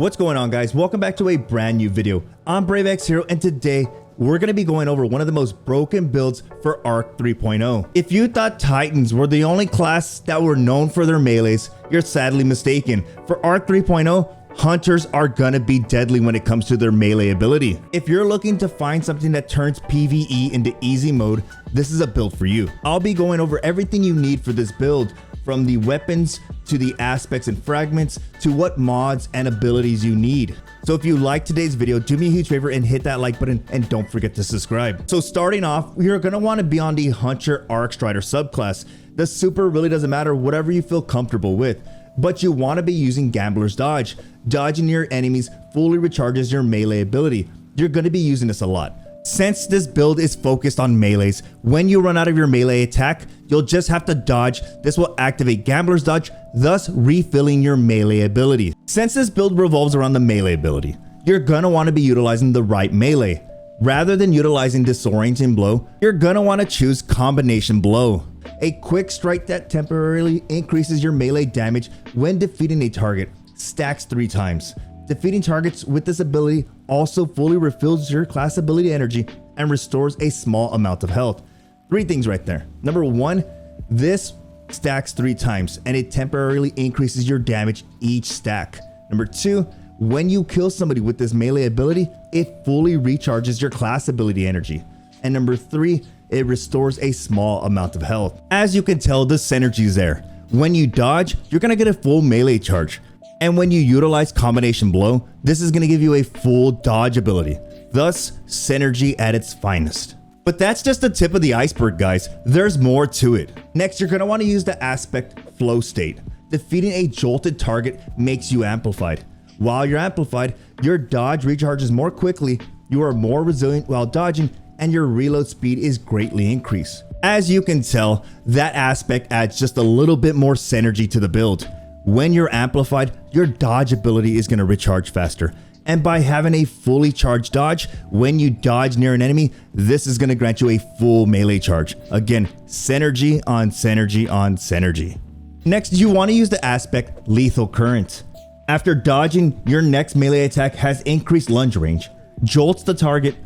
What's going on, guys? Welcome back to a brand new video. I'm BRAVExHERO, and today we're going to be going over one of the most broken builds for Arc 3.0. If you thought Titans were the only class that were known for their melees, you're sadly mistaken. For Arc 3.0, Hunters are gonna be deadly when it comes to their melee ability. If you're looking to find something that turns PVE into easy mode, this is a build for you. I'll be going over everything you need for this build, from the weapons to the aspects and fragments to what mods and abilities you need. So if you like today's video, do me a huge favor and hit that like button, and don't forget to subscribe. So starting off, you're gonna want to be on the Hunter Arc Strider subclass. The super really doesn't matter, whatever you feel comfortable with, but you want to be using Gambler's Dodge. Dodging your enemies fully recharges your melee ability. You're going to be using this a lot. Since this build is focused on melees, when you run out of your melee attack, you'll just have to dodge. This will activate Gambler's Dodge, thus refilling your melee ability. Since this build revolves around the melee ability, you're going to want to be utilizing the right melee. Rather than utilizing Disorienting Blow, you're going to want to choose Combination Blow, a quick strike that temporarily increases your melee damage when defeating a target. Stacks 3 times. Defeating targets with this ability also fully refills your class ability energy and restores a small amount of health. 3 things right there. Number 1, this stacks 3 times and it temporarily increases your damage each stack. Number 2, when you kill somebody with this melee ability, it fully recharges your class ability energy. And number 3, it restores a small amount of health. As you can tell, the synergy is there. When you dodge, you're gonna get a full melee charge. And when you utilize Combination Blow, this is gonna give you a full dodge ability. Thus, synergy at its finest. But that's just the tip of the iceberg, guys. There's more to it. Next, you're gonna wanna use the aspect Flow State. Defeating a jolted target makes you amplified. While you're amplified, your dodge recharges more quickly, you are more resilient while dodging, and your reload speed is greatly increased. As you can tell, that aspect adds just a little bit more synergy to the build. When you're amplified, your dodge ability is going to recharge faster. And by having a fully charged dodge, when you dodge near an enemy, this is going to grant you a full melee charge. Again, synergy on synergy on synergy. Next, you want to use the aspect Lethal Current. After dodging, your next melee attack has increased lunge range, jolts the target,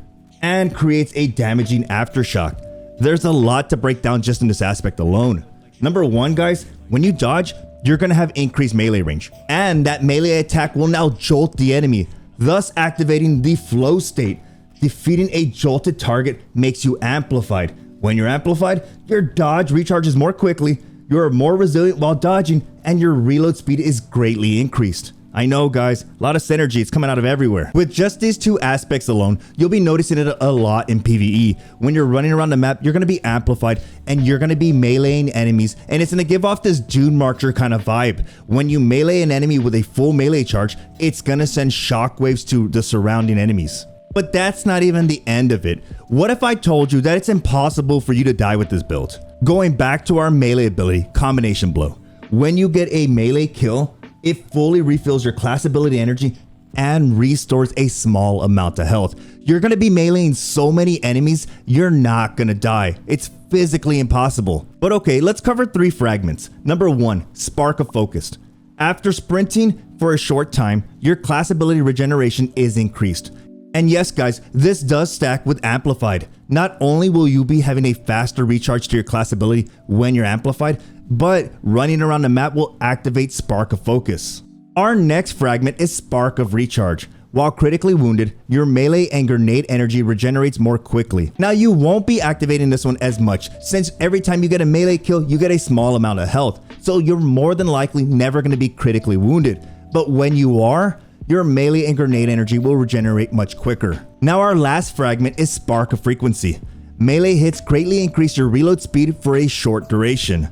and creates a damaging aftershock. There's a lot to break down just in this aspect alone. Number 1, guys, when you dodge, you're going to have increased melee range, and that melee attack will now jolt the enemy, thus activating the flow state. Defeating a jolted target makes you amplified. When you're amplified, your dodge recharges more quickly, you're more resilient while dodging, and your reload speed is greatly increased. I know, guys, a lot of synergy, it's coming out of everywhere. With just these 2 aspects alone, you'll be noticing it a lot in PVE. When you're running around the map, you're gonna be amplified and you're gonna be meleeing enemies, and it's gonna give off this Dune Marcher kind of vibe. When you melee an enemy with a full melee charge, it's gonna send shockwaves to the surrounding enemies. But that's not even the end of it. What if I told you that it's impossible for you to die with this build? Going back to our melee ability, Combination Blow. When you get a melee kill, it fully refills your class ability energy and restores a small amount of health. You're gonna be meleeing so many enemies, you're not gonna die. It's physically impossible. But okay, let's cover 3 fragments. Number 1, Spark of Focus. After sprinting for a short time, your class ability regeneration is increased. And yes, guys, this does stack with Amplified. Not only will you be having a faster recharge to your class ability when you're amplified, but running around the map will activate Spark of Focus. Our next fragment is Spark of Recharge. While critically wounded, your melee and grenade energy regenerates more quickly. Now, you won't be activating this one as much, since every time you get a melee kill, you get a small amount of health, so you're more than likely never going to be critically wounded. But when you are, your melee and grenade energy will regenerate much quicker. Now, our last fragment is Spark of Frequency. Melee hits greatly increase your reload speed for a short duration.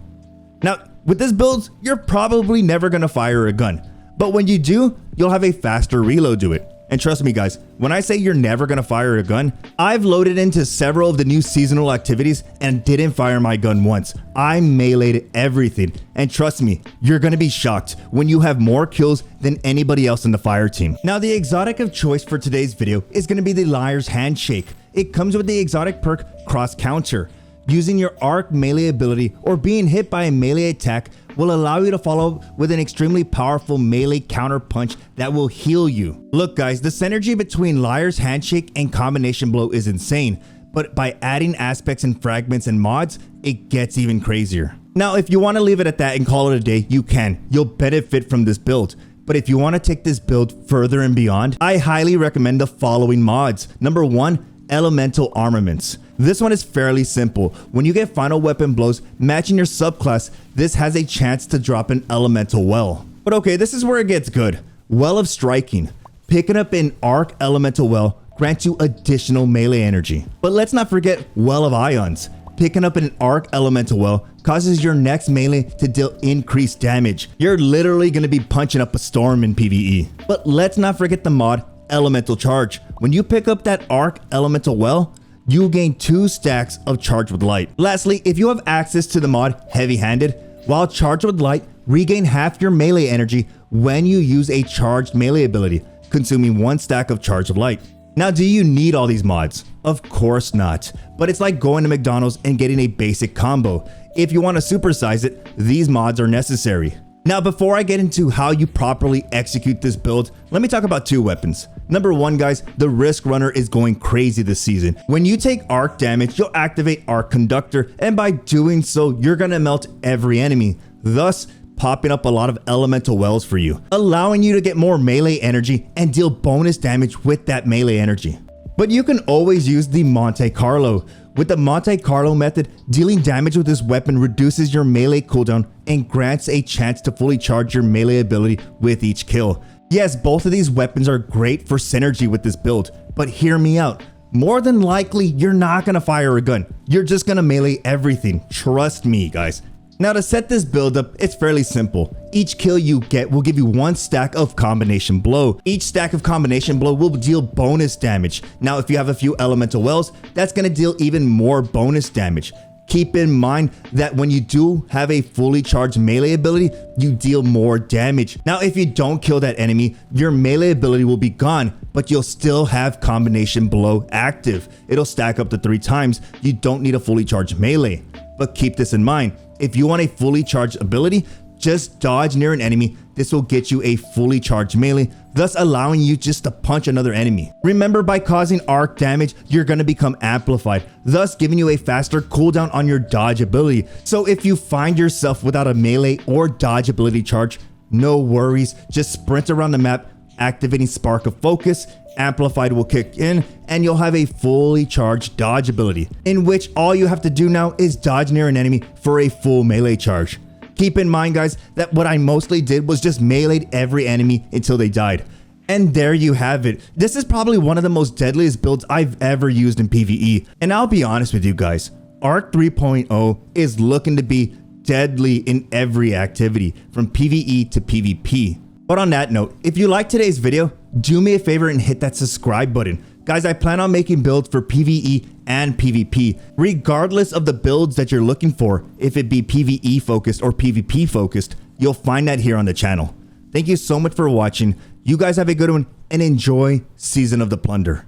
Now, with this build, you're probably never gonna fire a gun, but when you do, you'll have a faster reload to it. And trust me, guys, when I say you're never gonna fire a gun, I've loaded into several of the new seasonal activities and didn't fire my gun once. I meleeed everything, and trust me, you're gonna be shocked when you have more kills than anybody else in the fire team. Now, the exotic of choice for today's video is gonna be the Liar's Handshake. It comes with the exotic perk Cross Counter. Using your arc melee ability or being hit by a melee attack will allow you to follow up with an extremely powerful melee counter punch that will heal you. Look guys, the synergy between Liar's Handshake and Combination Blow is insane, but by adding aspects and fragments and mods, it gets even crazier. Now, if you want to leave it at that and call it a day, you can. You'll benefit from this build. But if you want to take this build further and beyond, I highly recommend the following mods. Number 1, Elemental Armaments. This one is fairly simple. When you get final weapon blows matching your subclass, this has a chance to drop an elemental well. But okay, this is where it gets good. Well of Striking. Picking up an arc elemental well grants you additional melee energy. But let's not forget Well of Ions. Picking up an arc elemental well causes your next melee to deal increased damage. You're literally going to be punching up a storm in PvE. But let's not forget the mod Elemental Charge. When you pick up that arc elemental well, you gain 2 stacks of Charge with Light. Lastly, if you have access to the mod Heavy Handed, while Charged with Light, regain half your melee energy when you use a charged melee ability, consuming 1 stack of Charge of Light. Now, do you need all these mods? Of course not, but it's like going to McDonald's and getting a basic combo. If you want to supersize it, these mods are necessary. Now, before I get into how you properly execute this build, let me talk about 2 weapons. Number 1, guys, the Risk Runner is going crazy this season. When you take arc damage, you'll activate Arc Conductor, and by doing so, you're gonna melt every enemy, thus popping up a lot of elemental wells for you, allowing you to get more melee energy and deal bonus damage with that melee energy. But you can always use the Monte Carlo. With the Monte Carlo method, dealing damage with this weapon reduces your melee cooldown and grants a chance to fully charge your melee ability with each kill. Yes, both of these weapons are great for synergy with this build, but hear me out. More than likely, you're not gonna fire a gun. You're just gonna melee everything. Trust me, guys. Now, to set this build up, it's fairly simple. Each kill you get will give you 1 stack of Combination Blow. Each stack of Combination Blow will deal bonus damage. Now, if you have a few elemental wells, that's going to deal even more bonus damage. Keep in mind that when you do have a fully charged melee ability, you deal more damage. Now, if you don't kill that enemy, your melee ability will be gone, but you'll still have Combination Blow active. It'll stack up to 3 times. You don't need a fully charged melee. But keep this in mind. If you want a fully charged ability, just dodge near an enemy. This will get you a fully charged melee, thus allowing you just to punch another enemy. Remember, by causing arc damage, you're going to become amplified, thus giving you a faster cooldown on your dodge ability. So if you find yourself without a melee or dodge ability charge, no worries, just sprint around the map, activating Spark of Focus. Amplified will kick in and you'll have a fully charged dodge ability, in which all you have to do now is dodge near an enemy for a full melee charge. Keep in mind, guys, that what I mostly did was just meleeed every enemy until they died. And there you have it. This is probably one of the most deadliest builds I've ever used in PvE. And I'll be honest with you guys, Arc 3.0 is looking to be deadly in every activity, from PvE to PvP. But on that note, if you liked today's video, do me a favor and hit that subscribe button. Guys, I plan on making builds for PvE and PvP, regardless of the builds that you're looking for. If it be PvE focused or PvP focused, you'll find that here on the channel. Thank you so much for watching. You guys have a good one and enjoy Season of the Plunder.